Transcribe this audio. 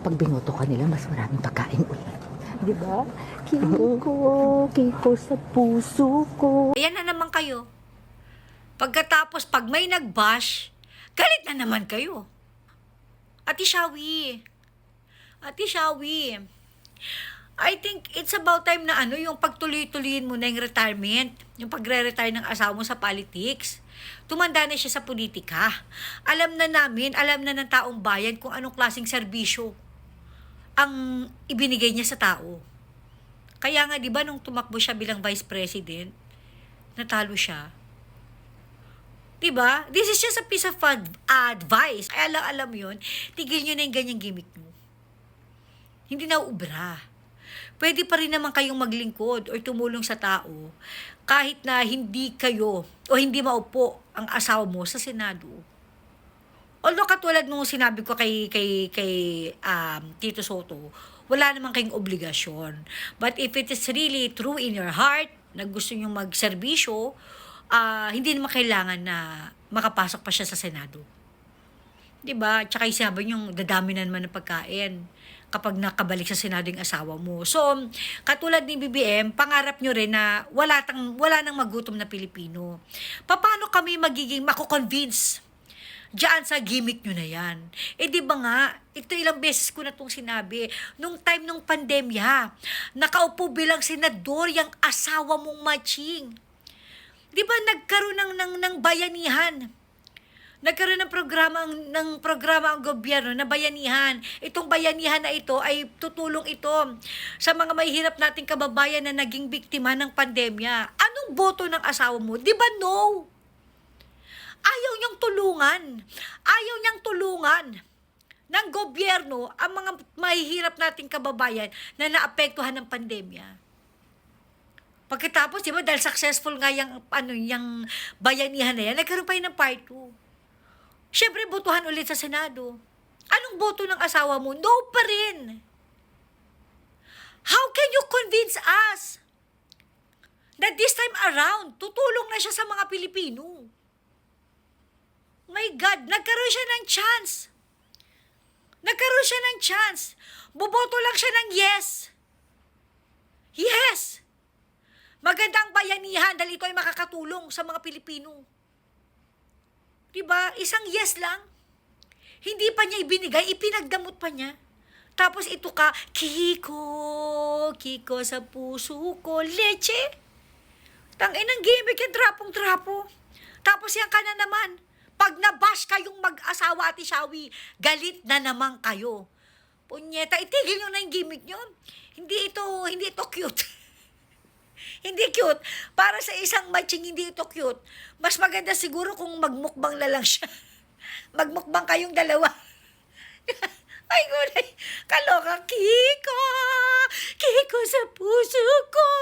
pag binoto ka nila, mas maraming pagkain ulit. Di ba? Kiko sa puso ko. Ayan na naman kayo. Pagkatapos, pag may nag-bash, galit na naman kayo. Ate Shawi, I think it's about time na yung pagtuloy-tuloyin mo na yung retirement, yung pagre-retire ng asawa mo sa politics. Tumanda na siya sa politika. Alam na ng taong bayan kung anong klaseng serbisyo ang ibinigay niya sa tao. Kaya nga, di ba, nung tumakbo siya bilang vice president, natalo siya. Di ba? This is just a piece of advice. Kaya lang alam yun, tigil nyo na yung ganyang gimmick nyo. Hindi na ubra. Pwede pa rin naman kayong maglingkod or tumulong sa tao kahit na hindi kayo o hindi maupo ang asawa mo sa Senado. Although katulad nung sinabi ko kay Tito Soto, wala naman kayong obligasyon. But if it is really true in your heart na gusto nyo magserbisyo, hindi naman kailangan na makapasok pa siya sa Senado. Diba? Tsaka yung sabi nyo, dadami na naman ng pagkain kapag nakabalik sa Senado yung asawa mo. So, katulad ni BBM, pangarap nyo rin na wala nang magutom na Pilipino. Paano kami magiging mako-convince diyan sa gimmick nyo na yan? Di ba nga, ito ilang beses ko na itong sinabi, nung time ng pandemya, nakaupo bilang senador yung asawa mong matching. Di ba nagkaroon ng bayanihan? Nagkaroon ng programa ang gobyerno na bayanihan. Itong bayanihan na ito ay tutulong ito sa mga mahihirap nating kababayan na naging biktima ng pandemya. Anong boto ng asawa mo? Di ba no? Ayaw niyang tulungan ng gobyerno ang mga mahihirap nating kababayan na naapektuhan ng pandemya. Pagkatapos, di ba, dahil successful nga yung bayanihan na yan, nagkaroon pa yun ng part 2. Siyempre, botohan ulit sa Senado. Anong boto ng asawa mo? No pa rin. How can you convince us that this time around, tutulong na siya sa mga Pilipino? My God, nagkaroon siya ng chance. Boboto lang siya ng yes. Yes! Magandang bayanihan dahil ito ay makakatulong sa mga Pilipino. Diba? Isang yes lang. Hindi pa niya ibinigay, ipinagdamot pa niya. Tapos ito ka, Kiko sa puso ko, leche. Tangin ng gimmick yung trapong-trapo. Tapos yan ka na naman. Pag nabash kayong mag-asawa, Ate Shawi, galit na naman kayo. Punyeta, itigil nyo na yung gimmick nyo. Hindi ito cute. Hindi cute. Para sa isang matching, hindi ito cute. Mas maganda siguro kung magmukbang na lang siya. Magmukbang kayong dalawa. Ay, gulay. Kaloka, Kiko sa puso ko.